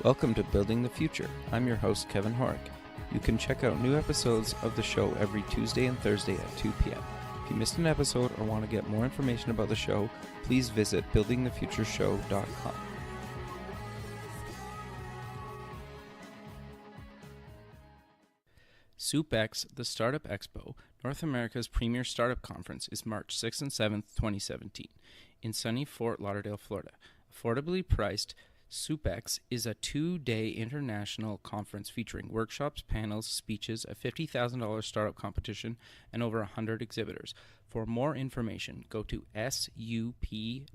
Welcome to Building the Future. I'm your host, Kevin Horick. You can check out new episodes of the show every Tuesday and Thursday at 2 p.m. If you missed an episode or want to get more information about the show, please visit buildingthefutureshow.com. SoupX, the Startup Expo, North America's premier startup conference, is March 6th and 7th, 2017, in sunny Fort Lauderdale, Florida. Affordably priced, SoupX is a 2-day international conference featuring workshops, panels, speeches, a $50,000 startup competition, and over 100 exhibitors. For more information, go to sup-x.org.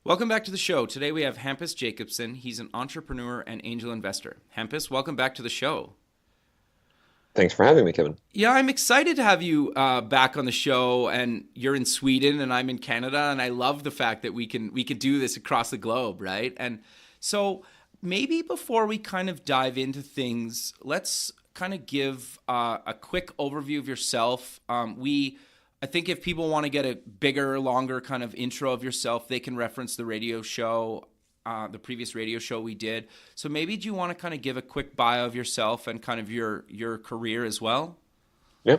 Welcome back to the show. Today we have Hampus Jakobsson. He's an entrepreneur and angel investor. Hampus, welcome back to the show. Thanks for having me, Kevin. Yeah, I'm excited to have you back on the show, and you're in Sweden and I'm in Canada, and I love the fact that we can do this across the globe, right? And so maybe before we kind of dive into things, let's kind of give a quick overview of yourself. I think if people want to get a bigger, longer kind of intro of yourself, they can reference the radio show, the previous radio show we did. So maybe do you want to kind of give a quick bio of yourself and kind of your career as well? Yeah.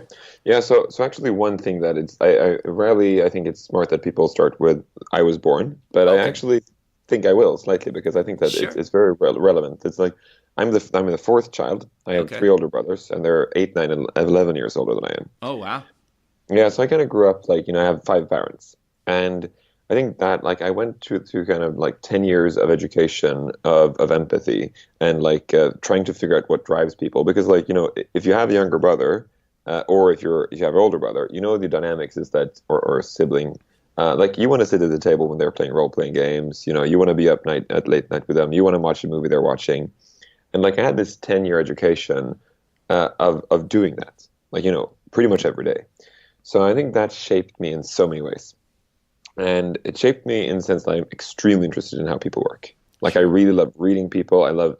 So actually, one thing that I think it's smart that people start with I was born, but okay. I actually think I will slightly because I think that sure. it's very relevant. It's like I'm the fourth child. I have three older brothers, and they're 8, 9, and 11 years older than I am. Oh wow. Yeah, so I kind of grew up I have 5 parents, and I think that I went through kind of 10 years of education of empathy and trying to figure out what drives people, because if you have a younger brother or if you have an older brother, the dynamics is that or a sibling, you want to sit at the table when they're playing role-playing games, you want to be up at late night with them, you want to watch a movie they're watching, and I had this 10-year education of doing that, pretty much every day. So I think that shaped me in so many ways. And it shaped me in the sense that I'm extremely interested in how people work. I really love reading people. I love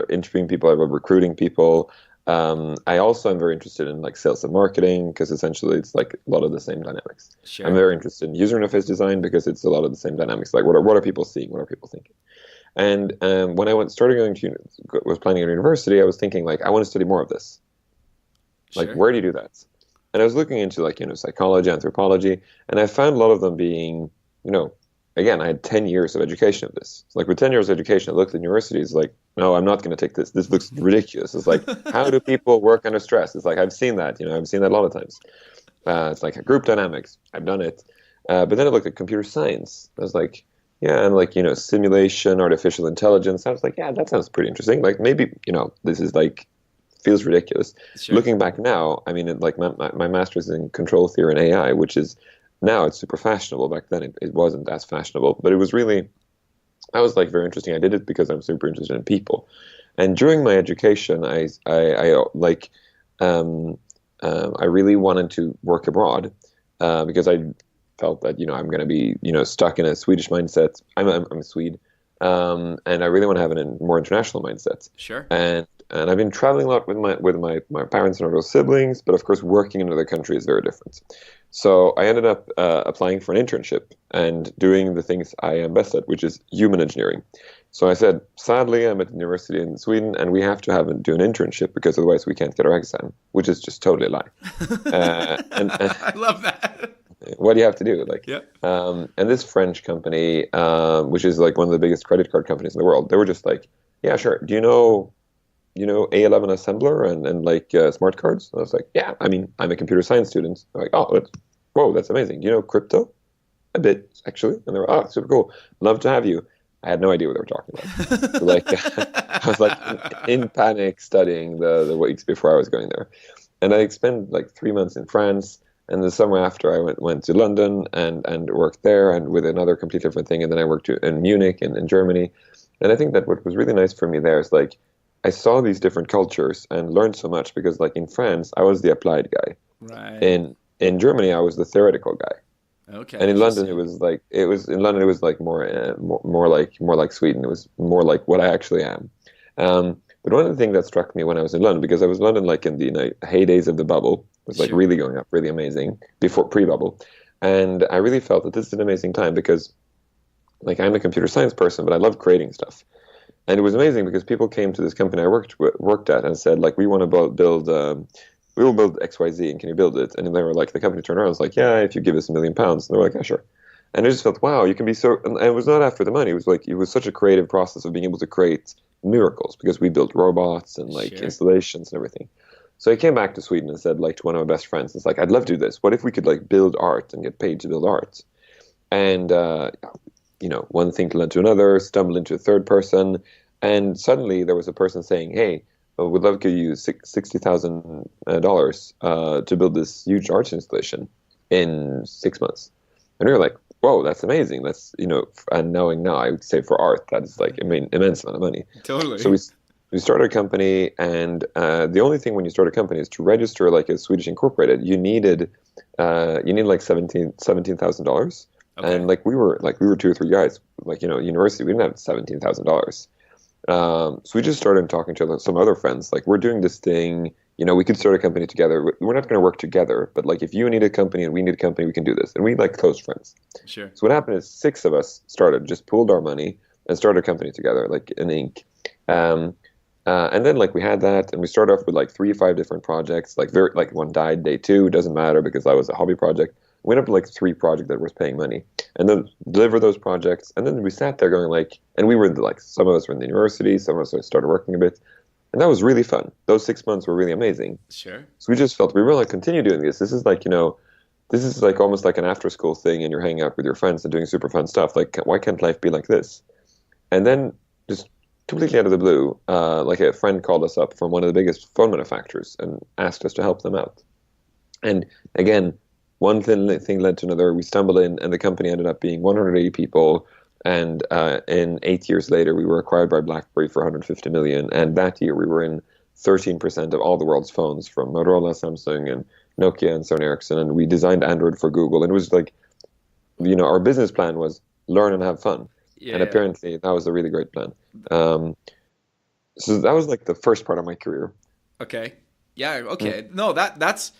interviewing people. I love recruiting people. I also am very interested in sales and marketing, because essentially it's a lot of the same dynamics. Sure. I'm very interested in user interface design because it's a lot of the same dynamics. What are people seeing? What are people thinking? And when I was planning on university, I was thinking I want to study more of this. Sure. Where do you do that? And I was looking into psychology, anthropology, and I found a lot of them being, again, I had 10 years of education of this. With 10 years of education, I looked at universities no, I'm not going to take this. This looks ridiculous. It's how do people work under stress? It's I've seen that, I've seen that a lot of times. It's group dynamics. I've done it. But then I looked at computer science. I was and simulation, artificial intelligence. I was yeah, that sounds pretty interesting. Maybe, this is feels ridiculous. Sure. Looking back now, I mean, my master's in control theory and AI, which is now it's super fashionable. Back then, it wasn't as fashionable, but it was really, I was very interesting. I did it because I'm super interested in people. And during my education, I really wanted to work abroad because I felt that I'm going to be stuck in a Swedish mindset. I'm a Swede. And I really want to have a more international mindset. Sure. And I've been traveling a lot with my parents and older siblings, but of course working in another country is very different. So I ended up applying for an internship and doing the things I am best at, which is human engineering. So I said, sadly, I'm at the university in Sweden, and we have to do an internship because otherwise we can't get our exam, which is just totally a lie. And I love that. What do you have to do? Yeah. And this French company, which is one of the biggest credit card companies in the world, they were just yeah, sure. Do you know A11 assembler and smart cards? And I was yeah, I mean, I'm a computer science student. They're whoa, that's amazing. Do you know crypto? A bit, actually. And they were, super cool. Love to have you. I had no idea what they were talking about. So, I was in panic studying the weeks before I was going there. And I spent 3 months in France. And the summer after, I went to London and worked there, and with another completely different thing. And then I worked in Munich and in Germany. And I think that what was really nice for me there is I saw these different cultures and learned so much, because in France, I was the applied guy. Right. In Germany, I was the theoretical guy. Okay. And in London, it was more like Sweden. It was more like what I actually am. But one of the things that struck me when I was in London, because I was in London in the heydays of the bubble, was Sure. really going up, really amazing, before pre-bubble. And I really felt that this is an amazing time, because like I'm a computer science person, but I love creating stuff. And it was amazing because people came to this company I worked at and said, like, we want to build we will build XYZ, and can you build it? And they were like, the company turned around and was like, yeah, if you give us £1 million. And they were like, yeah, sure. And I just felt, wow, you can be so, and it was not after the money. It was like, it was such a creative process of being able to create miracles because we built robots and like Sure. installations and everything. So I came back to Sweden and said, like, to one of my best friends, it's like, I'd love to do this. What if we could like build art and get paid to build art? And, one thing led to another, stumbled into a third person. And suddenly there was a person saying, hey, we'd love to give you $60,000 to build this huge art installation in 6 months. And we were like, whoa, that's amazing. That's, and knowing now, I would say for art, that is like, I mean, immense amount of money. Totally. So we started a company, and the only thing when you start a company is to register like a Swedish incorporated. You need like $17,000. Okay. And like we were 2 or 3 guys, like, university, we didn't have $17,000. So we just started talking to some other friends, like, we're doing this thing, we could start a company together. We're not going to work together, but like, if you need a company and we need a company, we can do this. And we like close friends. Sure. So what happened is 6 of us just pooled our money and started a company together, like an Inc. And then like we had that, and we started off with like 3 or 5 different projects, like one died day 2, doesn't matter because that was a hobby project. We went up to like 3 projects that was paying money, and then deliver those projects. And then we sat there going like, and we were like, some of us were in the university, some of us started working a bit, and that was really fun. Those 6 months were really amazing. Sure. So we just felt we really continue doing this. This is like, this is like almost like an after school thing, and you're hanging out with your friends and doing super fun stuff. Like, why can't life be like this? And then just completely out of the blue, like a friend called us up from one of the biggest phone manufacturers and asked us to help them out. And again, one thing led to another. We stumbled in, and the company ended up being 180 people. And in 8 years later, we were acquired by BlackBerry for 150 million. And that year, we were in 13% of all the world's phones, from Motorola, Samsung, and Nokia, and Sony Ericsson. And we designed Android for Google. And it was like, our business plan was learn and have fun. Yeah. And apparently, that was a really great plan. So that was like the first part of my career. Okay. Yeah. Okay. No, that's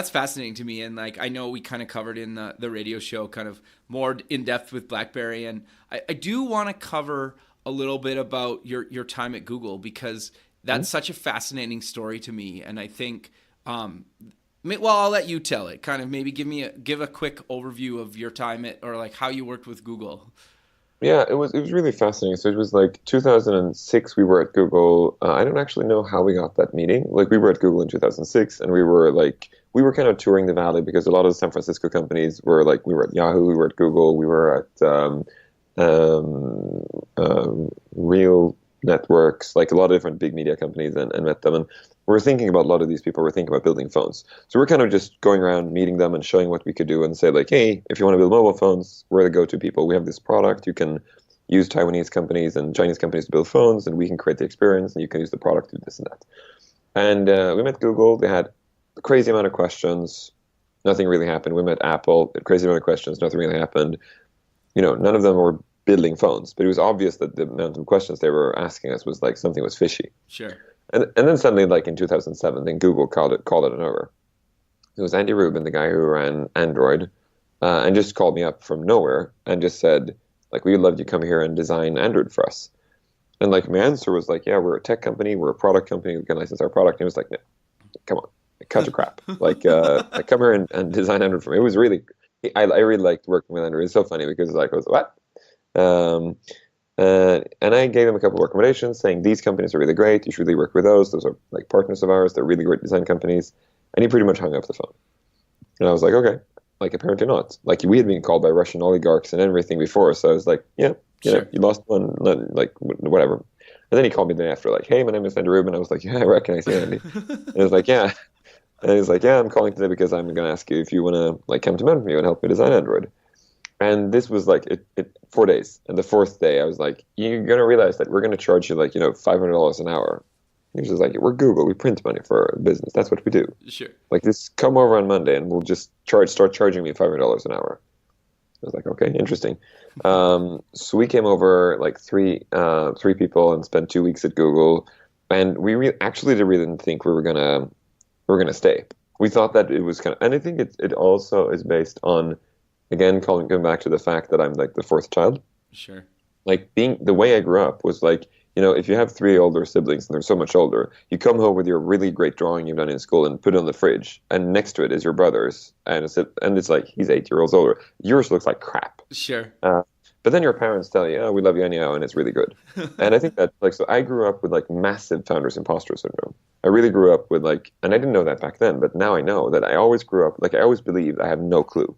fascinating to me. And like, I know we kind of covered in the radio show kind of more in depth with BlackBerry. And I do want to cover a little bit about your time at Google, because that's such a fascinating story to me. And I think, well, I'll let you tell it. Kind of maybe give a quick overview of your time or like how you worked with Google. Yeah, it was really fascinating. So it was like 2006. We were at Google. I don't actually know how we got that meeting. Like, we were at Google in 2006, and we were kind of touring the valley because a lot of the San Francisco companies were like, we were at Yahoo, we were at Google, we were at Real Networks, like a lot of different big media companies, and met them. And we were thinking about a lot of these people. We're thinking about building phones. So we're kind of just going around meeting them and showing what we could do, and say like, hey, if you want to build mobile phones, we're the go-to people. We have this product. You can use Taiwanese companies and Chinese companies to build phones, and we can create the experience, and you can use the product to do this and that. And we met Google. They had a crazy amount of questions. Nothing really happened. We met Apple. A crazy amount of questions. Nothing really happened. None of them were building phones, but it was obvious that the amount of questions they were asking us was like something was fishy. Sure. And then suddenly, like in 2007, then Google called it an over. It was Andy Rubin, the guy who ran Android, and just called me up from nowhere and just said, like, we'd love you to come here and design Android for us. And like, my answer was like, yeah, we're a tech company, we're a product company, we can license our product. And it was like, no, come on, cut the crap. Like, come here and design Android for me. It was really, I really liked working with Android. It's so funny because like, I was what? And I gave him a couple of recommendations saying these companies are really great. You should really work with those. Those are like partners of ours. They're really great design companies. And he pretty much hung up the phone. And I was like, okay, like apparently not. Like, we had been called by Russian oligarchs and everything before. So I was like, yeah, Sure. you lost one, like whatever. And then he called me the day after, like, hey, my name is Andy Rubin. I was like, yeah, I recognize you, Andy. And he was like, yeah. And he was like, yeah, I'm calling today because I'm going to ask you if you want to like come to Mountain View and help me design Android. And this was like 4 days. And the 4th day, I was like, you're going to realize that we're going to charge you like, $500 an hour. He was just like, we're Google. We print money for our business. That's what we do. Sure. Like, this, come over on Monday and we'll just start charging me $500 an hour. I was like, okay, interesting. So we came over like three people and spent 2 weeks at Google. And we actually didn't think we were gonna stay. We thought that it was kind of, and I think it also is based on, again, going back to the fact that I'm like the 4th child. Sure. Like being the way I grew up was like, if you have three older siblings and they're so much older, you come home with your really great drawing you've done in school and put it on the fridge, and next to it is your brother's, and it's like he's 8 years older. Yours looks like crap. Sure. But then your parents tell you, "Oh, we love you anyhow," and it's really good. And I think that like so, I grew up with like massive founder's imposter syndrome. I really grew up with like, and I didn't know that back then, but now I know that I always grew up like I always believed I have no clue,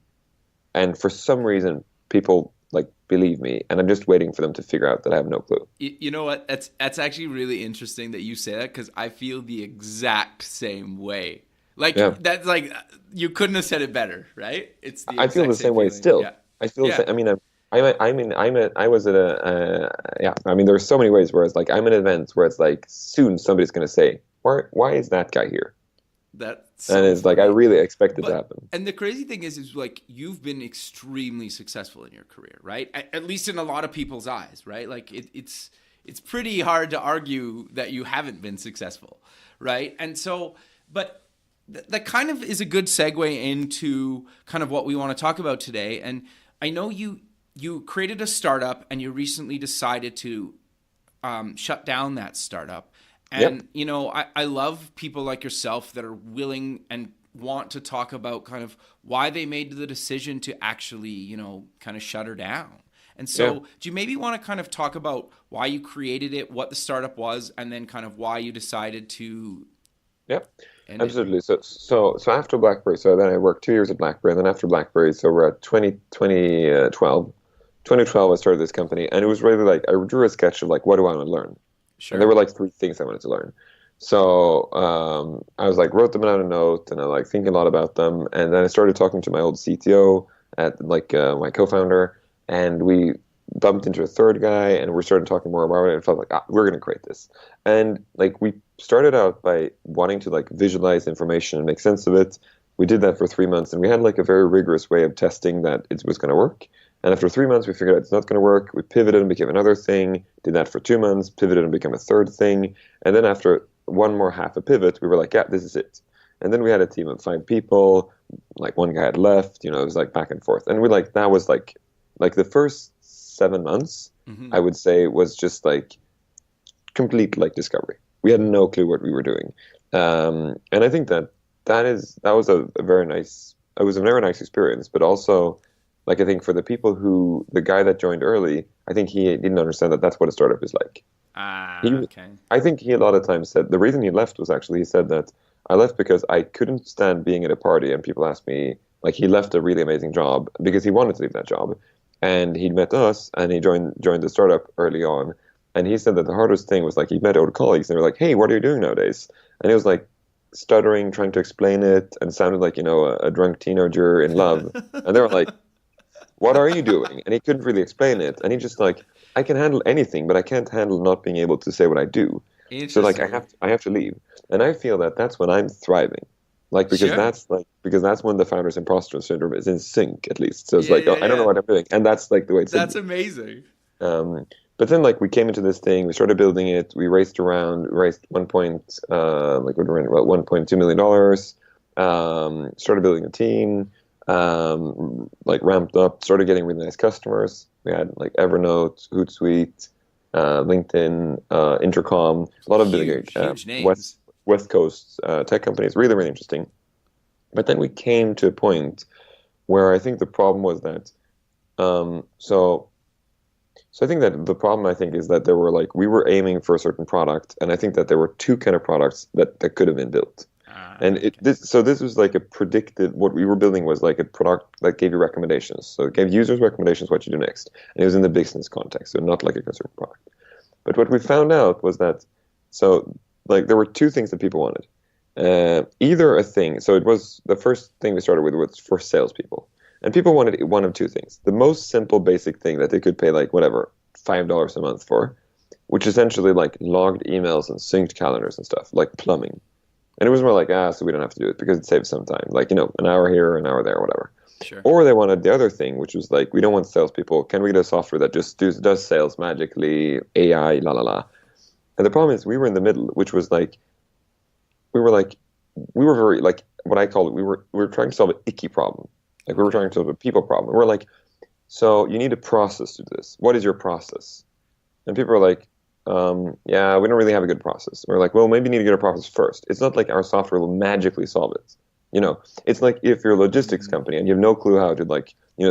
and for some reason people like believe me, and I'm just waiting for them to figure out that I have no clue. You know what? That's actually really interesting that you say that, because I feel the exact same way. Yeah. Like that's like you couldn't have said it better, right? It's the I feel exact the same same way feeling. still. Yeah. I feel the Yeah. same. I mean, I was at yeah. I mean, there are so many ways where it's like I'm at an event where it's like soon somebody's going to say, why is that guy here? That's And so it's like I funny. really expect it to But happen. and the crazy thing is like you've been extremely successful in your career, right? At least in a lot of people's eyes, right? Like it's pretty hard to argue that you haven't been successful, right? And so, but that kind of is a good segue into kind of what we want to talk about today. And I know you created a startup and you recently decided to shut down that startup. Yep. And, I love people like yourself that are willing and want to talk about kind of why they made the decision to actually, kind of shut her down. And Yeah. so, do you maybe want to kind of talk about why you created it, what the startup was, and then kind of why you decided to Yep. end it? Absolutely. So after BlackBerry, so then I worked 2 years at BlackBerry, and then after BlackBerry, so we're at 2012. 2012, I started this company, and it was really like I drew a sketch of like what do I want to learn. And there Sure. were like three things I wanted to learn. So I was like wrote them down a note, and I like thinking a lot about them. And then I started talking to my old CTO at like my co-founder, and we bumped into a third guy, and we started talking more about it. And felt like we're going to create this. And like we started out by wanting to like visualize information and make sense of it. We did that for 3 months, and we had like a very rigorous way of testing that it was going to work. And after 3 months, we figured out it's not going to work. We pivoted and became another thing. Did that for 2 months, pivoted and became a third thing. And then after one more half a pivot, we were like, yeah, this is it. And then we had a team of 5 people. Like one guy had left. It was like back and forth. And we like that was like the first 7 months, Hmm. I would say, was just like complete like discovery. We had no clue what we were doing. And I think that was a very nice. It was a very nice experience, but also like I think for the guy that joined early, I think he didn't understand that that's what a startup is like. Ah, He, okay. I think he a lot of times said the reason he left was actually he said that I left because I couldn't stand being at a party and people asked me like he left a really amazing job because he wanted to leave that job, and he'd met us and he joined the startup early on, and he said that the hardest thing was like he met old colleagues and they were like, hey, what are you doing nowadays? And he was like stuttering, trying to explain it, and sounded like a drunk teenager in love, and they were like, what are you doing? And he couldn't really explain it. And he just like, I can handle anything, but I can't handle not being able to say what I do. So like, Interesting. I have to leave. And I feel that that's when I'm thriving. Like, Sure. because that's when the founder's imposter syndrome is in sync, at least. So it's Yeah, like, oh, yeah, I don't know yeah. what I'm doing. And that's like the way it should That's be. amazing. But then like we came into this thing, we started building it, we raised like we were about $1.2 million, started building a team, like ramped up, started getting really nice customers. We had like Evernote, Hootsuite, LinkedIn, Intercom, a lot of big Huge, huge names. West Coast tech companies, really, really interesting. But then we came to a point where I think the problem was that so I think that the problem I think is that there were like we were aiming for a certain product, and I think that there were two kind of products that could have been built. Ah, And okay. this was like a predictive. What we were building was like a product that gave you recommendations. So it gave users recommendations what you do next, and it was in the business context, so not like a consumer product. But what we found out was that so like there were two things that people wanted. Either a thing. So it was the first thing we started with was for salespeople, and people wanted one of two things: the most simple, basic thing that they could pay like whatever $5 a month for, which essentially like logged emails and synced calendars and stuff, like plumbing. And it was more like, so we don't have to do it because it saves some time. Like, an hour here, an hour there, whatever. Sure. Or they wanted the other thing, which was like, we don't want salespeople. Can we get a software that just does sales magically, AI, la la la? And the problem is we were in the middle, which was like, we were like, we were very, like, what I call it, we were trying to solve an icky problem. Like, we were Okay. trying to solve a people problem. We're like, so you need a process to do this. What is your process? And people are like, yeah, we don't really have a good process. We're like, well, maybe you need to get a process first. It's not like our software will magically solve it. It's like if you're a logistics company and you have no clue how to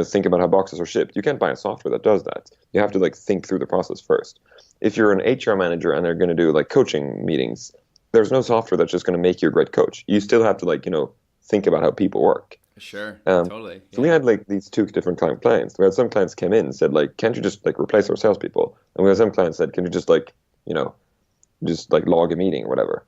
think about how boxes are shipped, you can't buy a software that does that. You have to think through the process first. If you're an HR manager and they're going to do coaching meetings, there's no software that's just going to make you a great coach. You still have to think about how people work. Sure, totally. So we had these two different clients. We had some clients came in and said can't you just replace our salespeople? And we had some clients said, can you just log a meeting or whatever?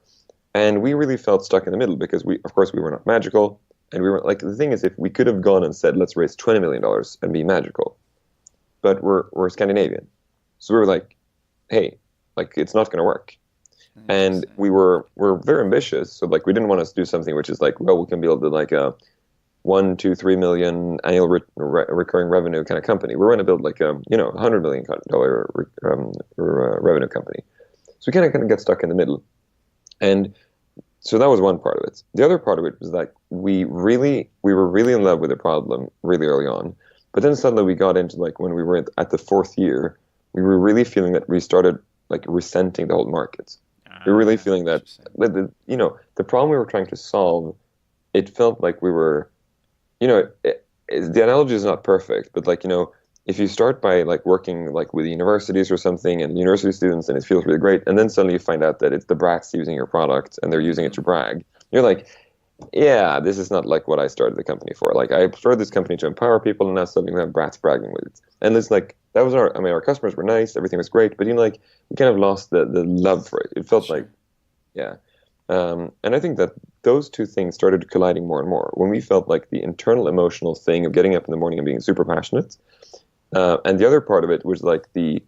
And we really felt stuck in the middle because of course we were not magical, and we were the thing is, if we could have gone and said let's raise $20 million and be magical, but we're Scandinavian, so we were like, hey, it's not going to work. And we're very ambitious, so we didn't want to do something which is well, we can build a 1, 2, 3 million annual recurring revenue kind of company. We're going to build $100 million revenue company. So we kind of get stuck in the middle. And so that was one part of it. The other part of it was we were really in love with the problem really early on. But then suddenly we got into when we were at the 4th year, we were really feeling that we started resenting the whole market. We were really feeling that the problem we were trying to solve, it felt like we were, the analogy is not perfect, but if you start by working with universities or something and university students, and it feels really great, and then suddenly you find out that it's the brats using your product and they're using it to brag, you're like, yeah, this is not what I started the company for. I started this company to empower people, and now suddenly we have brats bragging with it. And it's that was our customers were nice, everything was great, but we kind of lost the love for it. It felt yeah. And I think that those two things started colliding more and more when we felt the internal emotional thing of getting up in the morning and being super passionate. And the other part of it was the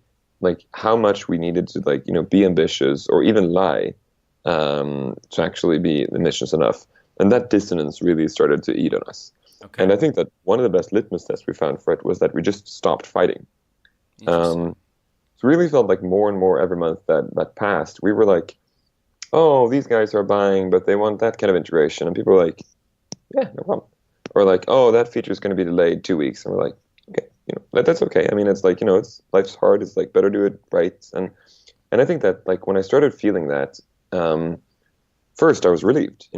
how much we needed to be ambitious or even lie to actually be ambitious enough. And that dissonance really started to eat on us. Okay. And I think that one of the best litmus tests we found for it was that we just stopped fighting. So it really felt more and more every month that passed, we were oh, these guys are buying, but they want that kind of integration. And people were yeah, no problem. Or oh, that feature is going to be delayed 2 weeks. And we're okay, that's okay. I mean, it's it's life's hard. It's better do it right. And I think that when I started feeling that, first I was relieved.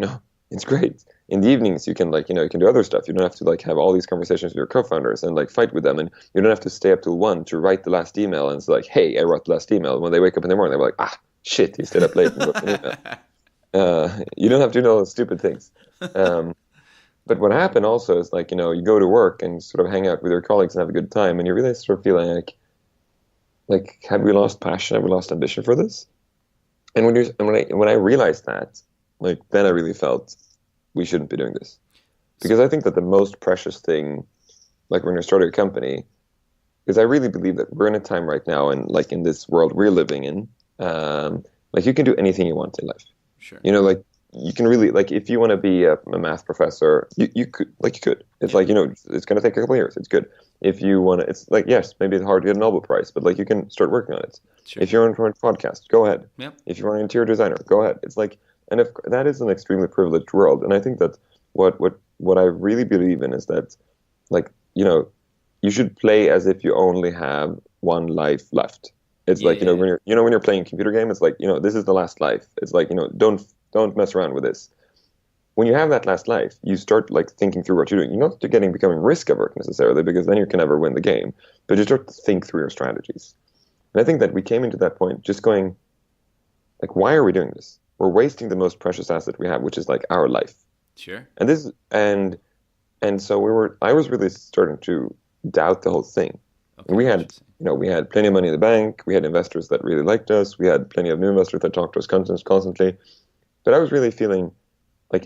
It's great. In the evenings, you can you can do other stuff. You don't have to have all these conversations with your co-founders and fight with them, and you don't have to stay up till 1 to write the last email. And it's hey, I wrote the last email. When they wake up in the morning, they're ah, shit, he stayed up late and wrote an email. You don't have to do all those stupid things. But what happened also is you go to work and sort of hang out with your colleagues and have a good time, and you really sort of feeling had we lost passion? Have we lost ambition for this? And when I realized that, then I really felt we shouldn't be doing this, because I think that the most precious thing, when you're starting a company, is I really believe that we're in a time right now, and in this world we're living in, you can do anything you want in life. Sure. You can really if you want to be a math professor, you could you could. It's it's going to take a couple of years. It's good. If you want to, it's yes, maybe it's hard to get a Nobel Prize, but you can start working on it. Sure. If you're on a podcast, go ahead. Yep. If you're an interior designer, go ahead. It's and if that is an extremely privileged world, and I think that what I really believe in is that you should play as if you only have one life left. It's when you're playing a computer game, it's this is the last life. It's don't mess around with this. When you have that last life, you start thinking through what you're doing. You're not becoming risk averse necessarily, because then you can never win the game. But you start to think through your strategies. And I think that we came into that point just going, why are we doing this? We're wasting the most precious asset we have, which is our life. Sure. And so I was really starting to doubt the whole thing. Okay, and we had plenty of money in the bank. We had investors that really liked us. We had plenty of new investors that talked to us constantly. But I was really feeling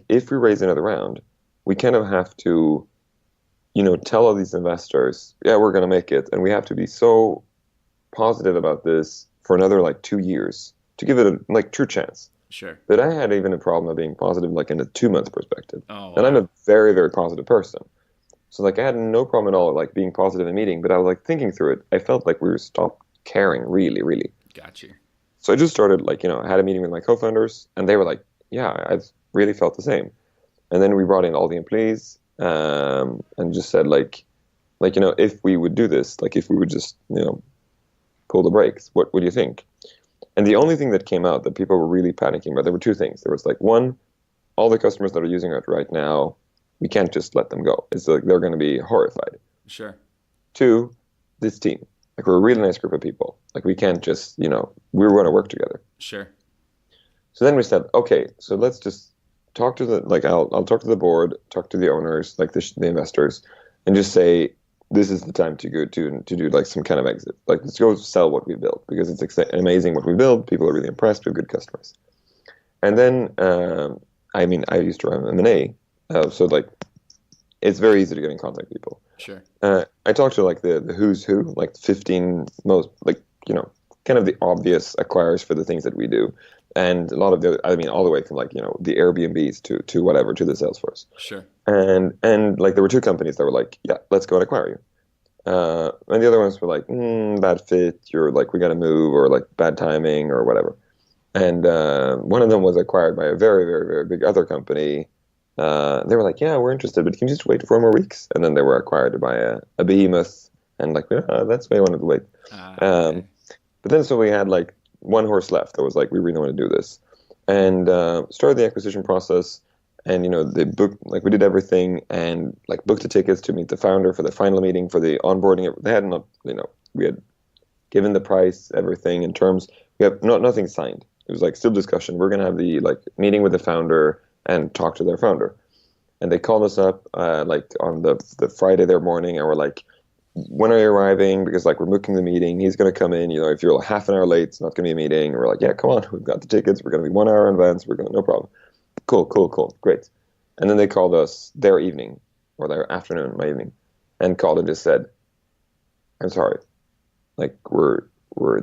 if we raise another round, we kind of have to, tell all these investors, yeah, we're going to make it. And we have to be so positive about this for another 2 years to give it a true chance. Sure. But I had even a problem of being positive in a 2-month perspective. Oh, wow. And I'm a very, very positive person. So I had no problem at all being positive in a meeting, but I was thinking through it. I felt we were stopped caring really, really. Got you. So I just started I had a meeting with my co-founders, and they were yeah, I've really felt the same. And then we brought in all the employees and just said like, if we would do this, like if we would just, pull the brakes, what would you think? And the only thing that came out that people were really panicking about, there were two things. There was like, one, all the customers that are using it right now, we can't just let them go. It's like they're going to be horrified. Sure. Two, this team. Like, we're a really nice group of people. Like, we can't just, we're going to work together. Sure. So then we said, okay, so let's just talk to I'll talk to the board, talk to the owners, like the investors, and just say, this is the time to go to do like some kind of exit. Like, let's go sell what we built, because it's amazing what we build. People are really impressed. We have good customers. And then, I used to run M&A, so like, it's very easy to get in contact with people. Sure. I talked to like the who's who, like 15 most, like, kind of the obvious acquirers for the things that we do. And a lot of all the way from like, the Airbnbs to whatever, to the Salesforce. Sure. And like, there were two companies that were like, yeah, let's go and acquire you. And the other ones were like, bad fit, you're like, we got to move, or like bad timing or whatever. And one of them was acquired by a very, very, very big other company. They were like, yeah, we're interested, but can you just wait 4 more weeks? And then they were acquired by a behemoth, and like, that's why I wanted to wait. Okay. But then, so we had like one horse left that was like, we really want to do this, and started the acquisition process. And they booked, like, we did everything, and like booked the tickets to meet the founder for the final meeting, for the onboarding. They had not, we had given the price, everything in terms. We have nothing signed. It was like still discussion. We're gonna have the like meeting with the founder and talk to their founder. And they called us up like on the Friday their morning, and we're like, when are you arriving? Because like, we're booking the meeting. He's going to come in. If you're half an hour late, it's not going to be a meeting. And we're like, yeah, come on. We've got the tickets. We're going to be 1 hour in advance. We're going to, no problem. Cool. Great. And then they called us their evening, or their afternoon, my evening, and called and just said, I'm sorry. Like,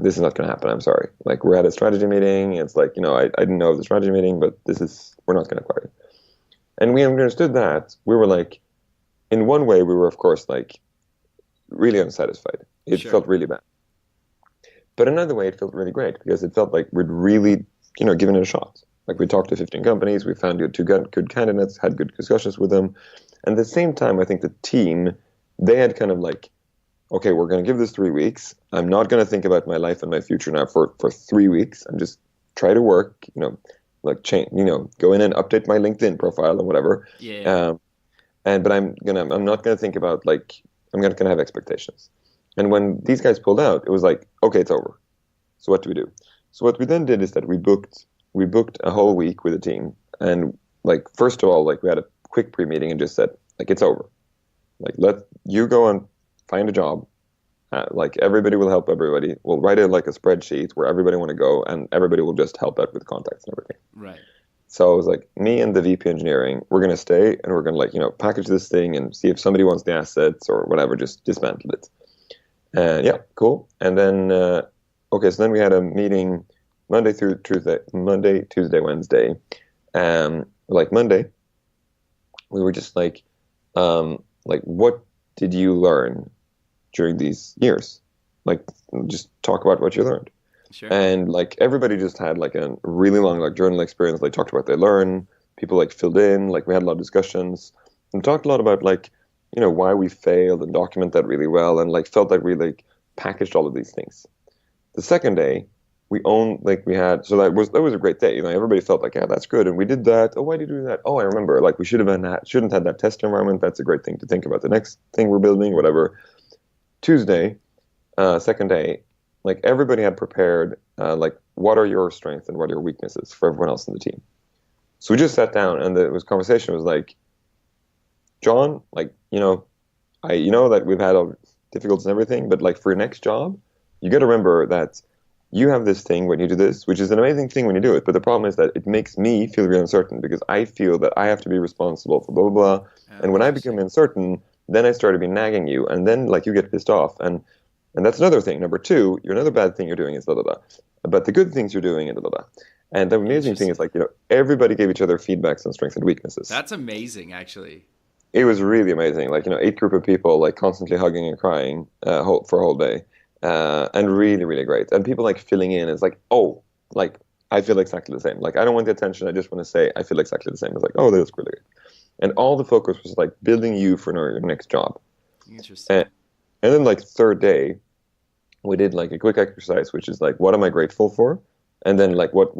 this is not going to happen. I'm sorry. Like, we're at a strategy meeting. It's like, I didn't know of the strategy meeting, but we're not going to acquire you. And we understood that. We were like, in one way, we were, of course, like, really unsatisfied. It Sure. felt really bad. But another way, it felt really great, because it felt like we'd really, given it a shot. Like, we talked to 15 companies, we found two good candidates, had good discussions with them. And at the same time, I think the team, they had kind of like, okay, we're going to give this 3 weeks. I'm not going to think about my life and my future now for 3 weeks. I'm just try to work, like change, go in and update my LinkedIn profile and whatever. Yeah. But I'm not going to think about like, I'm going to have expectations. And when these guys pulled out, it was like, okay, it's over. So what do we do? So what we then did is that we booked a whole week with the team. And like, first of all, like, we had a quick pre-meeting and just said, like, it's over. Like, let you go and find a job. Like, everybody will help everybody. We'll write it like a spreadsheet where everybody want to go, and everybody will just help out with contacts and everything. Right. So it was like, me and the VP engineering, we're going to stay, and we're going to like, package this thing and see if somebody wants the assets or whatever, just dismantle it. Yeah, cool. And then, okay, so then we had a meeting Monday, Tuesday, Wednesday. Like Monday, we were just like, what did you learn during these years? Like, just talk about what you learned. Sure. And like, everybody just had like a really long like journal experience. They talked about what they learned. People like filled in. Like, we had a lot of discussions and talked a lot about like, why we failed, and document that really well, and like felt like we like packaged all of these things. The second day, so that was a great day. Everybody felt like, yeah, that's good, and we did that. Oh, why did you do that? Oh, I remember. Like, we shouldn't have had that test environment. That's a great thing to think about. The next thing we're building, whatever. Tuesday, second day, like, everybody had prepared like, what are your strengths and what are your weaknesses for everyone else in the team. So we just sat down, and conversation was like, John, like, I that we've had all difficulties and everything, but like, for your next job, you got to remember that you have this thing when you do this, which is an amazing thing when you do it. But the problem is that it makes me feel really uncertain, because I feel that I have to be responsible for blah, blah, blah. And when I become uncertain, then I start to be nagging you, and then like, you get pissed off. And that's another thing. Number two, another bad thing you're doing is blah, blah, blah. But the good things you're doing is blah, blah, blah. And the amazing thing is like, everybody gave each other feedbacks on strengths and weaknesses. That's amazing, actually. It was really amazing. Like, 8 group of people, like, constantly hugging and crying for a whole day. And really, really great. And people like filling in. It's like, oh, like, I feel exactly the same. Like, I don't want the attention. I just want to say I feel exactly the same. It's like, oh, that's really good. And all the focus was like building you for your next job. Interesting. And, and then like third day, we did like a quick exercise, which is like, what am I grateful for? And then Sure. like, what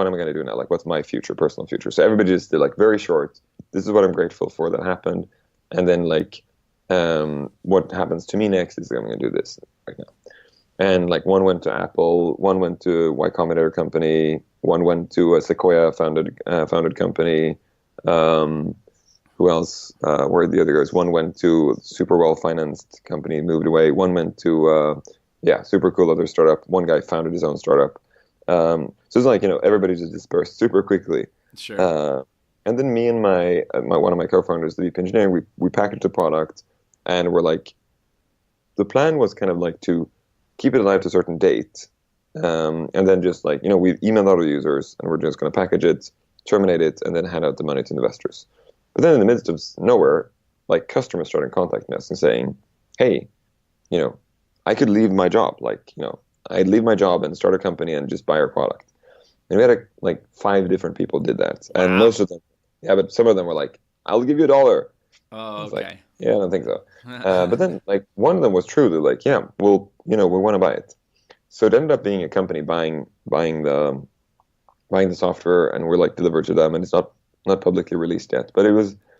am I going to do now? Like, what's my future, personal future? So everybody just did like very short. This is what I'm grateful for that happened, and then like, what happens to me next is I'm going to do this right now. And like one went to Apple, one went to Y Combinator company, one went to a Sequoia founded company. Um, who else? Where are the other guys? One went to a super well financed company, moved away. One went to yeah, super cool other startup. One guy founded his own startup. So it's like everybody just dispersed super quickly. Sure. Uh, and then me and my one of my co-founders, the VP engineering, we packaged a product, and we're like, the plan was kind of like to keep it alive to a certain date, and then just like we emailed out our users, and we're just going to package it, terminate it, and then hand out the money to investors. But then in the midst of nowhere, like customers started contacting us and saying, "Hey, you know, I could leave my job. Like, I'd leave my job and start a company and just buy our product." And we had like 5 different people did that, and Wow. most of them, yeah, but some of them were like, "I'll give you $1." I Oh, was like, okay. "Yeah, I don't think so." But then like one of them was true. They're like, "Yeah, well, we want to buy it." So it ended up being a company buying the software, and we're like delivered to them, and it's not publicly released yet. But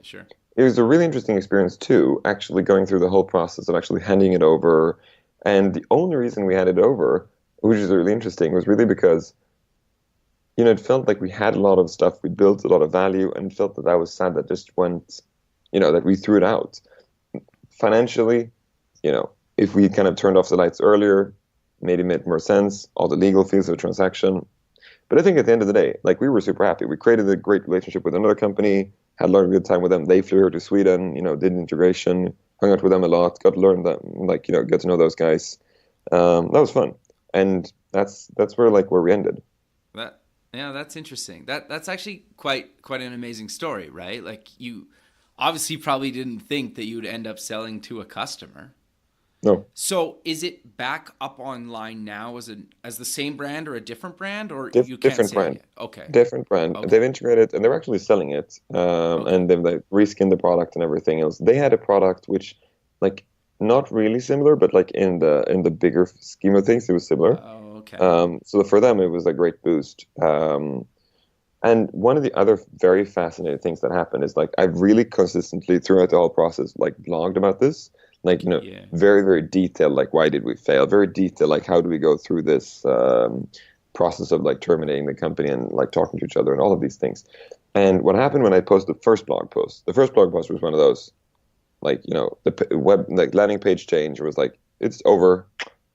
Sure. it was a really interesting experience too, actually going through the whole process of actually handing it over. And the only reason we handed it over, which is really interesting, was really because it felt like we had a lot of stuff, we built a lot of value, and felt that was sad that just went, that we threw it out. Financially, if we kind of turned off the lights earlier, maybe it made more sense, all the legal fees of a transaction. But I think at the end of the day, like we were super happy. We created a great relationship with another company, had a lot of good time with them. They flew here to Sweden, did integration, hung out with them a lot, got to learn them, like, get to know those guys. That was fun. And that's where we ended. That yeah, that's interesting. That's actually quite an amazing story, right? Like you obviously probably didn't think that you would end up selling to a customer. No. So is it back up online now as the same brand or a different brand, or you can't Different say it brand, yet? Okay. different brand. Okay. They've integrated, and they're actually selling it. Okay. And they've like reskinned the product and everything else. They had a product which, like, not really similar, but like in the bigger scheme of things, it was similar. Oh, okay. So for them, it was a great boost. And one of the other very fascinating things that happened is like I've really consistently throughout the whole process like blogged about this, like Yeah. very very detailed, like why did we fail, very detailed, like how do we go through this process of like terminating the company and like talking to each other and all of these things. And what happened when I posted the first blog post was one of those, like web like landing page change was like it's over,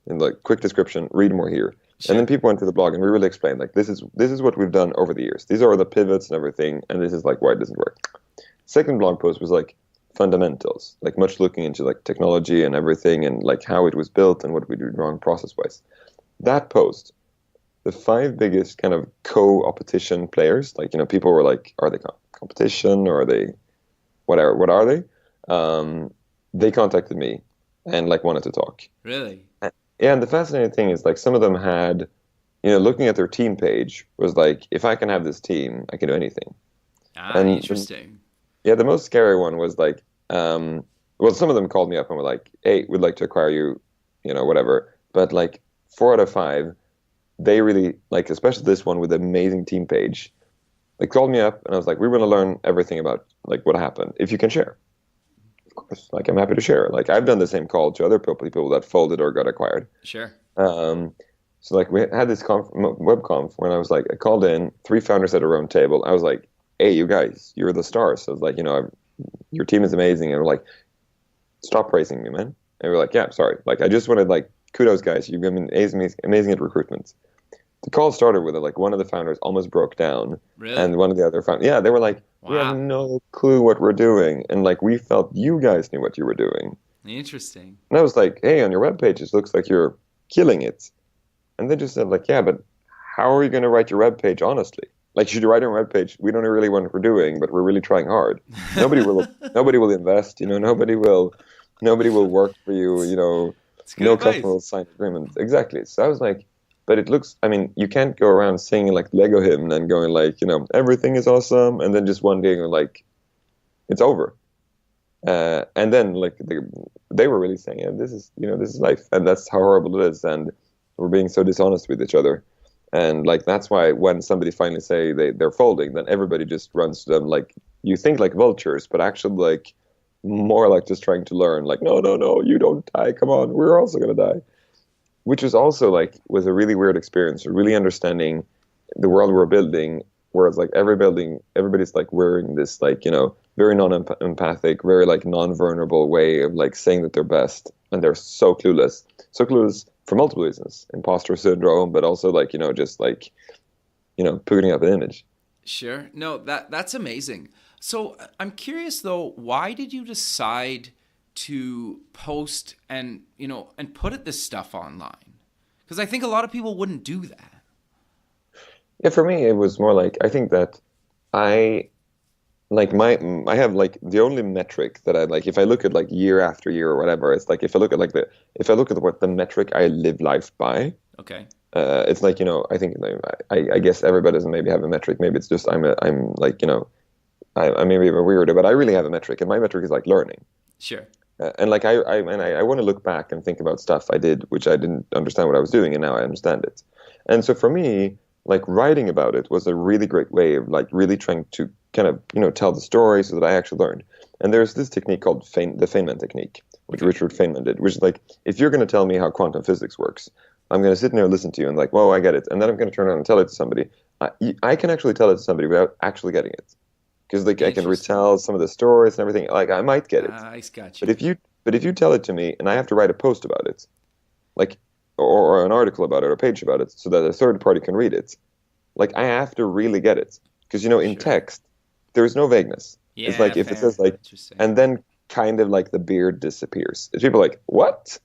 and like quick description, read more here. And then Sure. people went to the blog and we really explained like this is what we've done over the years. These are the pivots and everything, and this is like why it doesn't work. Second blog post was like fundamentals, like much looking into like technology and everything and like how it was built and what we did wrong process wise. That post, the 5 biggest kind of co-opetition players, like people were like, are they competition or are they whatever? What are they? They contacted me and like wanted to talk. Really? Yeah, and the fascinating thing is like some of them had, looking at their team page was like, if I can have this team, I can do anything. Ah, And interesting. yeah, the most scary one was like, well, some of them called me up and were like, hey, we'd like to acquire you, whatever. But like 4 out of 5, they really like, especially this one with the amazing team page, they called me up and I was like, we want to learn everything about like what happened. If you can share, of course, like I'm happy to share. Like I've done the same call to other people that folded or got acquired. Sure. Um, so like we had this web conf when I called in 3 founders at a round table. I was like, hey, you guys, you're the stars. So I was like, your team is amazing. And we're like, stop praising me, man. And we're like, yeah, sorry. Like I just wanted like kudos, guys. You've been amazing at recruitment. The call started with it, like one of the founders almost broke down, Really? and one of the other founders, yeah, they were like, we have Wow. no clue what we're doing, and like we felt you guys knew what you were doing. Interesting. And I was like, hey, on your webpage, it looks like you're killing it. And they just said like, yeah, but how are you going to write your webpage honestly? Like, should you write on your webpage? We don't really want what we're doing, but we're really trying hard. Nobody will, nobody will invest. Nobody will work for you. It's good No customer advice. will sign agreement. Exactly. So I was like, but it looks. I mean, you can't go around singing like Lego hymn and going like, everything is awesome, and then just one day going like, it's over. And then like they were really saying, yeah, this is, this is life, and that's how horrible it is, and we're being so dishonest with each other. And like that's why when somebody finally say they're folding, then everybody just runs to them, like you think like vultures, but actually like more like just trying to learn, like, no, no, no, you don't die, come on, we're also gonna die. Which was also like was a really weird experience, really understanding the world we're building, whereas like everybody's like wearing this like, very non-empathic, very like non-vulnerable way of like saying that they're best, and they're so clueless for multiple reasons, imposter syndrome, but also like, just like, putting up an image. Sure. No, that's amazing. So I'm curious though, why did you decide to post and put this stuff online? Because I think a lot of people wouldn't do that. Yeah, for me it was more like I think that I like I have like the only metric that I like, if I look at like year after year or whatever, it's like if I look at what the metric I live life by, Okay. it's like, I think like, I guess everybody doesn't maybe have a metric. Maybe it's just I'm like, I maybe a weirdo, but I really have a metric, and my metric is like learning. Sure. And like I want to look back and think about stuff I did which I didn't understand what I was doing, and now I understand it. And so for me, like writing about it was a really great way of like really trying to kind of tell the story so that I actually learned. And there's this technique called the Feynman technique, which Richard Feynman did, which is like, if you're going to tell me how quantum physics works, I'm going to sit there and listen to you and like, whoa, I get it, and then I'm going to turn around and tell it to somebody. I can actually tell it to somebody without actually getting it, because like I can retell some of the stories and everything. Like I might get it. I got you. But if you tell it to me and I have to write a post about it, like or an article about it or a page about it, so that a third party can read it, like I have to really get it, because in text there's no vagueness. Yeah, it's like if fair. it says like, and then kind of like the beard disappears. If people are like, what?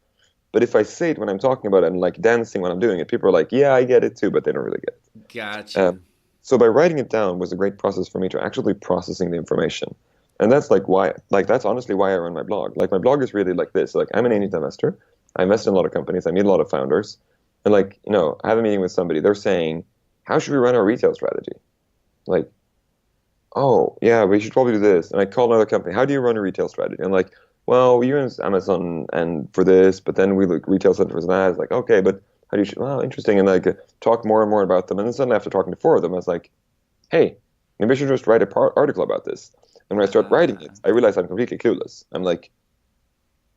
But if I say it when I'm talking about it and like dancing when I'm doing it, people are like, yeah, I get it too, but they don't really get it. Gotcha. So by writing it down was a great process for me to actually processing the information. And that's like why, like that's honestly why I run my blog. Like my blog is really like this. Like I'm an angel investor. I invest in a lot of companies. I meet a lot of founders. And like, I have a meeting with somebody. They're saying, how should we run our retail strategy? Like, oh, yeah, we should probably do this. And I call another company. How do you run a retail strategy? And like, well, we use Amazon and for this, but then we look retail centers and ads. Like, okay, but how do you, well, interesting. And like talk more and more about them. And then suddenly after talking to four of them, I was like, hey, maybe I should just write an article about this. And when I start writing it, I realize I'm completely clueless. I'm like,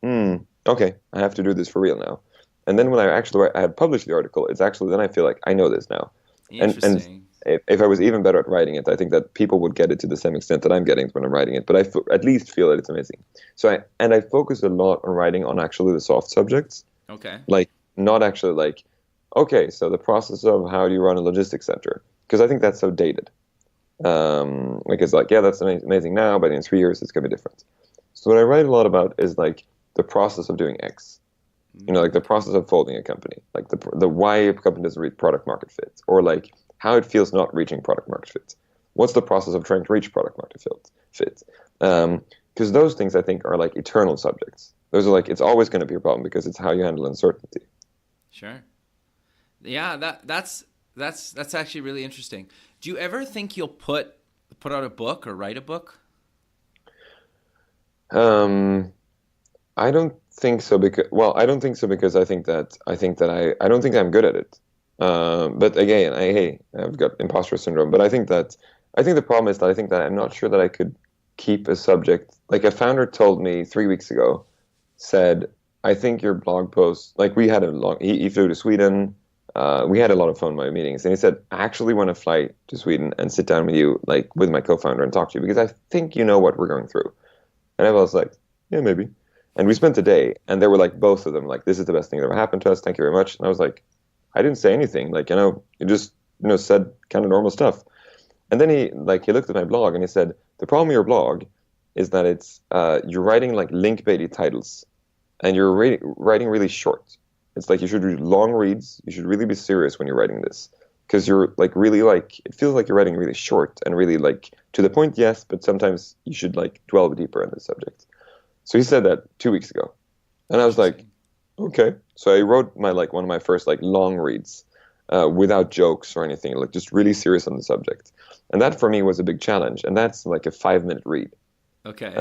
okay, I have to do this for real now. And then when I had published the article, it's actually, then I feel like I know this now. Interesting. And if I was even better at writing it, I think that people would get it to the same extent that I'm getting when I'm writing it. But I at least feel that it's amazing. So I focus a lot on writing on actually the soft subjects. Okay. Like not actually like, okay, so the process of how do you run a logistics center? Because I think that's so dated. Like it's like, yeah, that's amazing now, but in 3 years it's gonna be different. So what I write a lot about is like the process of doing X. Like the process of folding a company, like the why a company doesn't reach product market fit, or like how it feels not reaching product market fit. What's the process of trying to reach product market fit? Because those things I think are like eternal subjects. Those are like, it's always going to be a problem because it's how you handle uncertainty. Sure. Yeah, that's actually really interesting. Do you ever think you'll put out a book or write a book? I don't think so because I think that I don't think I'm good at it. But again, I've got imposter syndrome. But I think the problem is that I think that I'm not sure that I could keep a subject. Like a founder told me 3 weeks ago, said, I think your blog post, like we had he flew to Sweden. We had a lot of fun in my meetings, and he said, I actually want to fly to Sweden and sit down with you, like with my co-founder, and talk to you because I think you know what we're going through. And I was like, yeah, maybe. And we spent a day, and they were like, both of them, like, this is the best thing that ever happened to us. Thank you very much. And I was like, I didn't say anything. Like, you just, said kind of normal stuff. And then he looked at my blog and he said, the problem with your blog is that it's, you're writing like link-baity titles and you're writing really short. It's like you should read long reads. You should really be serious when you're writing this because you're like really like, it feels like you're writing really short and really like to the point, yes, but sometimes you should like delve deeper in the subject. So he said that 2 weeks ago. And I was like, okay. So I wrote one of my first like long reads without jokes or anything, like just really serious on the subject. And that for me was a big challenge. And that's like a 5-minute read. Okay.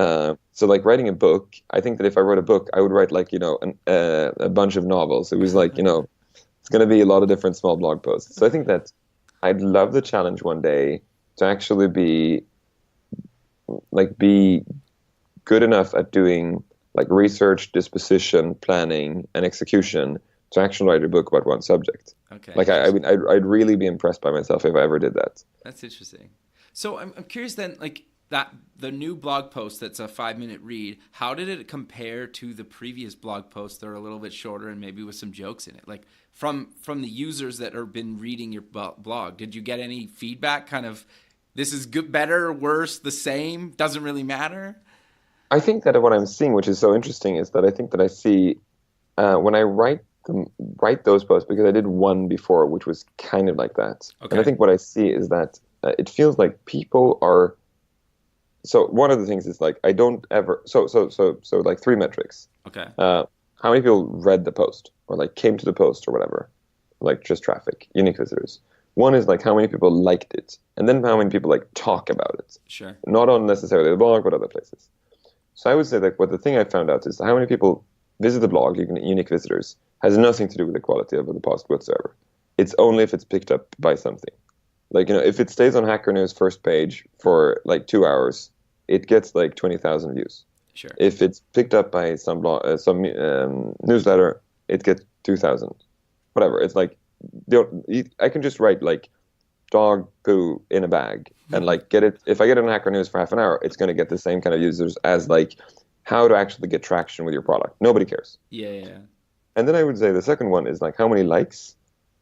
So like writing a book, I think that if I wrote a book, I would write like, a bunch of novels. It was like, it's going to be a lot of different small blog posts. So I think that I'd love the challenge one day to actually be good enough at doing like research, disposition, planning, and execution to actually write a book about one subject. Okay. Like I mean, I'd really be impressed by myself if I ever did that. That's interesting. So I'm curious then, like that the new blog post that's a 5-minute read. How did it compare to the previous blog posts that are a little bit shorter and maybe with some jokes in it? Like from the users that have been reading your blog, did you get any feedback? Kind of, this is good, better, worse, the same? Doesn't really matter. I think that what I'm seeing, which is so interesting, is that I think that I see when I write those posts, because I did one before, which was kind of like that. And I Okay. think what I see is that it feels like people are. So one of the things is like I don't ever. So like three metrics. Okay. How many people read the post or like came to the post or whatever, like just traffic, unique visitors. One is like how many people liked it, and then how many people like talk about it, Sure. not on necessarily the blog but other places. So I would say that what the thing I found out is how many people visit the blog, unique visitors, has nothing to do with the quality of the post whatsoever. It's only if it's picked up by something. Like, if it stays on Hacker News first page for like 2 hours, it gets like 20,000 views. Sure. If it's picked up by some blog, some newsletter, it gets 2,000. Whatever. It's like, I can just write like dog poo in a bag and like get it. If I get it on Hacker News for half an hour, it's going to get the same kind of users as like how to actually get traction with your product. Nobody cares. Yeah. Yeah. And then I would say the second one is like how many likes.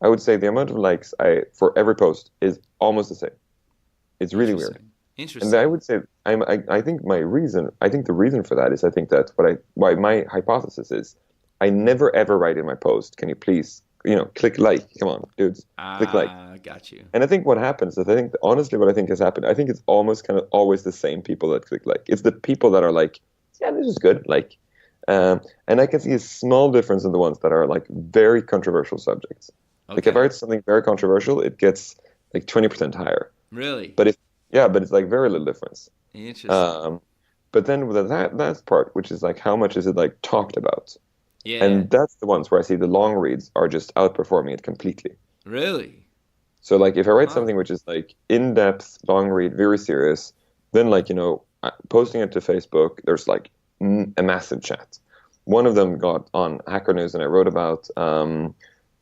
I would say the amount of likes for every post is almost the same. It's really weird. And I Interesting. would say I think the reason for that is I think that why my hypothesis is I never ever write in my post, can you please, click like, come on, dudes, click like. Got you. And I think what happens is honestly what I think has happened, I think it's almost kind of always the same people that click like. It's the people that are like, yeah, this is good, like. And I can see a small difference in the ones that are like very controversial subjects. Like if I Okay. write something very controversial, it gets like 20% higher. Really But but it's like very little difference. interesting. Um, but then with that part, which is like how much is it like talked about, Yeah. and that's the ones where I see the long reads are just outperforming it completely. Really. So like if I write Huh. something which is like in depth, long read, very serious, then like posting it to Facebook, there's like a massive chat. One of them got on Hacker News, and I wrote about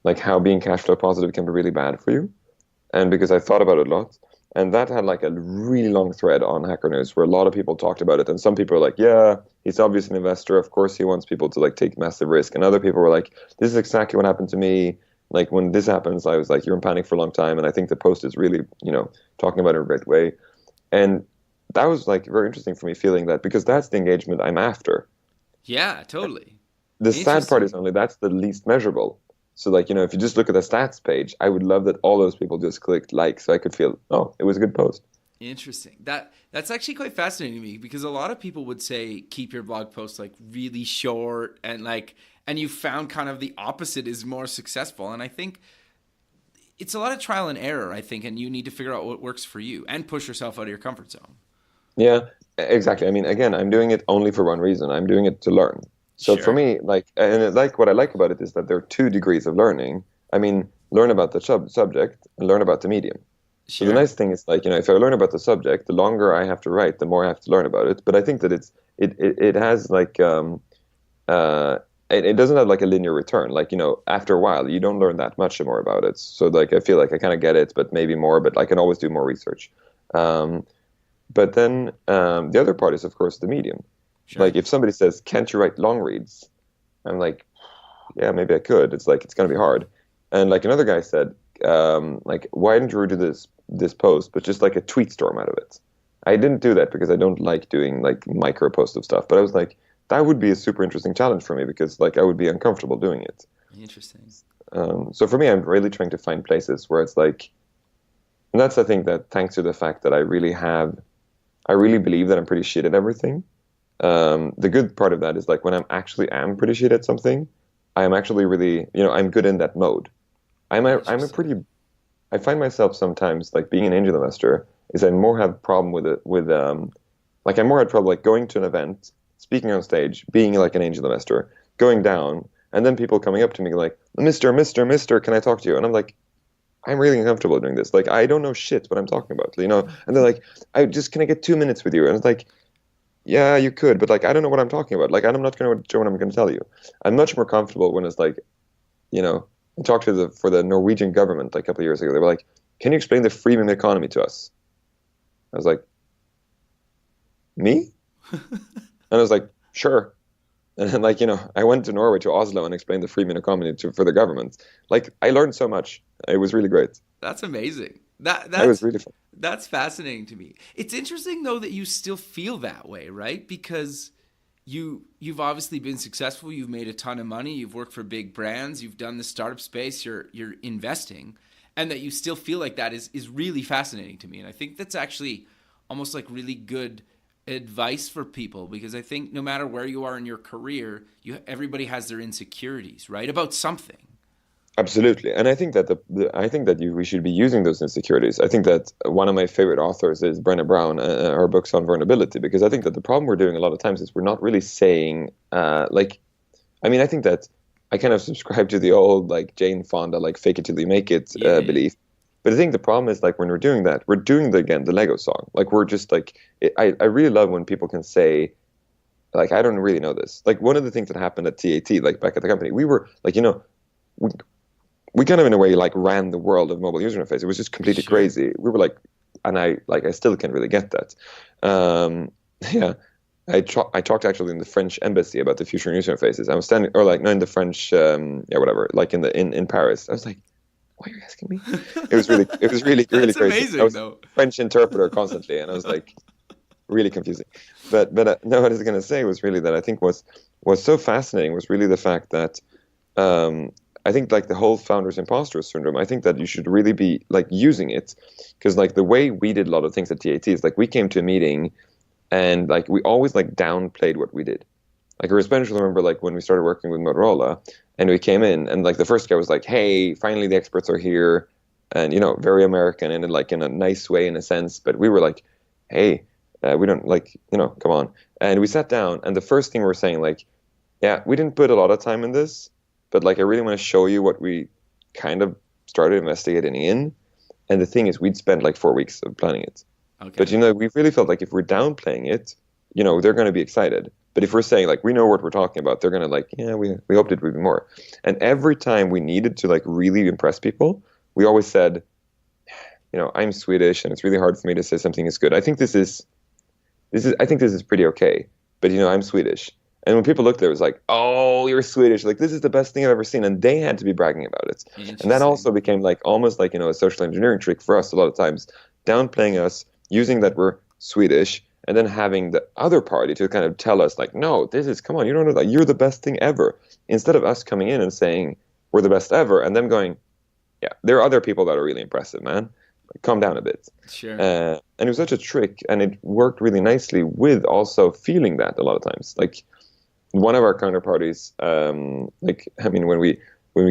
like how being cash flow positive can be really bad for you, and because I thought about it a lot. And that had like a really long thread on Hacker News where a lot of people talked about it. And some people were like, yeah, he's obviously an investor. Of course, he wants people to like take massive risk. And other people were like, this is exactly what happened to me. Like when this happens, I was like, you're in panic for a long time. And I think the post is really, talking about it in a great way. And that was like very interesting for me feeling that because that's the engagement I'm after. Yeah. Totally. The sad part is Interesting. only that's the least measurable. So like, if you just look at the stats page, I would love that all those people just clicked like so I could feel, oh, it was a good post. Interesting. That's actually quite fascinating to me because a lot of people would say keep your blog posts like really short and you found kind of the opposite is more successful. And I think it's a lot of trial and error, I think, and you need to figure out what works for you and push yourself out of your comfort zone. Yeah, exactly. I mean, again, I'm doing it only for one reason. I'm doing it to learn. So for Sure. me, what I like about it is that there are two degrees of learning. I mean, learn about the subject and learn about the medium. So the Sure. nice thing is like, if I learn about the subject, the longer I have to write, the more I have to learn about it. But I think that it has like uh it doesn't have like a linear return. Like, after a while, you don't learn that much more about it. So like I feel like I kind of get it, but maybe more, but I can always do more research. Um, but then the other part is, of course, the medium. Sure. Like if somebody says, "Can't you write long reads?" I'm like, "Yeah, maybe I could." It's like it's gonna be hard. And like another guy said, like, "Why didn't you do this post, but just like a tweet storm out of it?" I didn't do that because I don't like doing like micro post of stuff. But I was like, that would be a super interesting challenge for me because like I would be uncomfortable doing it. Interesting. So for me, I'm really trying to find places where it's like, and that's I think that thanks to the fact that I really believe that I'm pretty shit at everything. The good part of that is like when am pretty shit at something, I am actually really, I'm good in that mode. I'm a Interesting. pretty, I find myself sometimes like being an angel investor is I more have a problem with it with Like I more had trouble like going to an event, speaking on stage, being like an angel investor, going down, and then people coming up to me like, Mister, can I talk to you? And I'm like, I'm really uncomfortable doing this. Like I don't know shit what I'm talking about, you know? And they're like, can I get 2 minutes with you? And it's like, yeah, you could, but like I don't know what I'm talking about. Like I'm not going to show what I'm going to tell you. I'm much more comfortable when it's like, you know, I talked to for the Norwegian government like a couple of years ago. They were like, can you explain the freemium economy to us? I was like, me? And I was like, sure. And then, like, you know, I went to Norway, to Oslo, and explained the freemium economy for the government. Like, I learned so much. It was really great. That's amazing. It was really fun. That's fascinating to me. It's interesting though that you still feel that way, right? Because you've obviously been successful. You've made a ton of money. You've worked for big brands. You've done the startup space. You're investing, and that you still feel like that is really fascinating to me. And I think that's actually almost like really good advice for people, because I think no matter where you are in your career, everybody has their insecurities, right, about something. Absolutely, and I think that I think that we should be using those insecurities. I think that one of my favorite authors is Brené Brown, her books on vulnerability, because I think that the problem we're doing a lot of times is we're not really saying, like, I mean, I think that I kind of subscribe to the old like Jane Fonda, like fake it till you make it belief. But I think the problem is like when we're doing that, we're doing the Lego song. Like we're just like, I really love when people can say, like, I don't really know this. Like one of the things that happened at TAT, like back at the company, we were like, you know, we kind of in a way like ran the world of mobile user interface. It was just completely crazy. We were like, and I still can't really get that. Yeah. I talked actually in the French embassy about the future user interfaces. I was standing, or like, no, in the French, whatever, like in Paris. I was like, why are you asking me? It was really really That's crazy. amazing, I was though. French interpreter constantly, and I was like, really confusing. But no, what I was going to say was really that I think was so fascinating was really the fact that I think like the whole founder's imposter syndrome. I think that you should really be like using it, because like the way we did a lot of things at TAT is like we came to a meeting and like we always like downplayed what we did. Like I especially remember like when we started working with Motorola and we came in and like the first guy was like, hey, finally the experts are here, and you know, very American and like in a nice way in a sense, but we were like, hey, we don't like, you know, come on. And we sat down and the first thing we were saying like, yeah, we didn't put a lot of time in this, but like I really want to show you what we kind of started investigating in. And the thing is, we'd spent like 4 weeks of planning it. Okay. But you know, we really felt like if we're downplaying it, you know, they're going to be excited. But if we're saying like we know what we're talking about, they're going to like, yeah, we hoped it would be more. And every time we needed to like really impress people, we always said, you know, I'm Swedish and it's really hard for me to say something is good. I think this is pretty okay. But you know, I'm Swedish. And when people looked at it, it was like, oh, you're Swedish. Like, this is the best thing I've ever seen. And they had to be bragging about it. And that also became like almost like, you know, a social engineering trick for us a lot of times, downplaying us, using that we're Swedish, and then having the other party to kind of tell us like, no, come on, you don't know that, you're the best thing ever. Instead of us coming in and saying we're the best ever, and them going, yeah, there are other people that are really impressive, man. Like, calm down a bit. Sure. And it was such a trick, and it worked really nicely with also feeling that a lot of times. Like, one of our counterparties, like, I mean, when we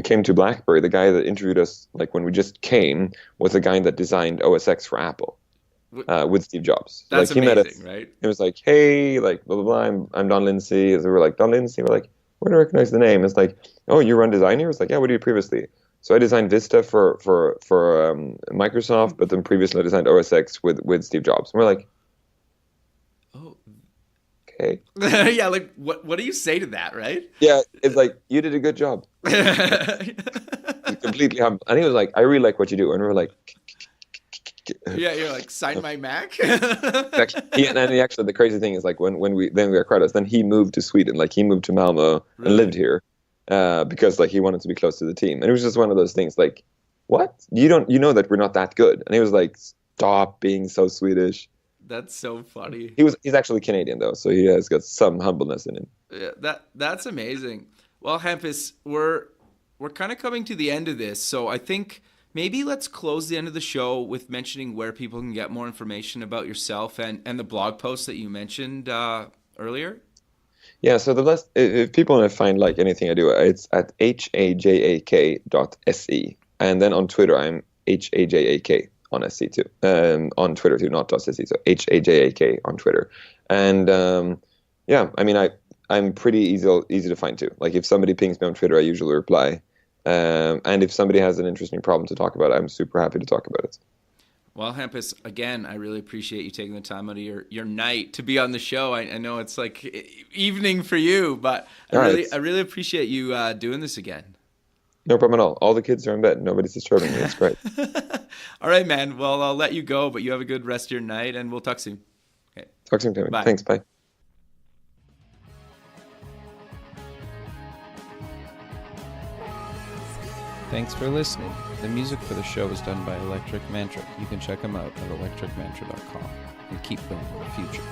came to BlackBerry, the guy that interviewed us, like when we just came, was the guy that designed OS X for Apple, with Steve Jobs. That's like, he amazing, met us, right? It was like, hey, like, blah, blah, blah, I'm Don Lindsay. As we were like, Don Lindsay, we're like, where do I recognize the name? It's like, oh, you run design here? It's like, yeah, what did you previously? So I designed Vista for Microsoft, but then previously I designed OS X with Steve Jobs. And we're like, oh, okay. Yeah, like what do you say to that, right? Yeah, it's like, you did a good job. Completely humble. And he was like, I really like what you do. And we were like, yeah, you're like, sign my Mac. Exactly. And then actually the crazy thing is like when we got credits, then he moved to Sweden. Like he moved to Malmo and lived here because like he wanted to be close to the team. And it was just one of those things like, what? You know that we're not that good. And he was like, stop being so Swedish. That's so funny. He's actually Canadian though, so he has got some humbleness in him. Yeah, that's amazing. Well, Hampus, we're kind of coming to the end of this, so I think maybe let's close the end of the show with mentioning where people can get more information about yourself and the blog post that you mentioned earlier. Yeah, so the best, if people want to find like anything I do, it's at hajak.se, and then on Twitter I'm hajak on SC too, on Twitter too, not .se, so hajak on Twitter. And yeah, I mean, I'm pretty easy to find too. Like if somebody pings me on Twitter, I usually reply. And if somebody has an interesting problem to talk about, I'm super happy to talk about it. Well, Hampus, again, I really appreciate you taking the time out of your night to be on the show. I know it's like evening for you, but I really appreciate you doing this again. No problem at all. All the kids are in bed. Nobody's disturbing me. It's great. All right, man. Well, I'll let you go, but you have a good rest of your night, and we'll talk soon. Okay. Talk soon, Timmy. Bye. Thanks. Bye. Thanks for listening. The music for the show is done by Electric Mantra. You can check them out at electricmantra.com and keep them in the future.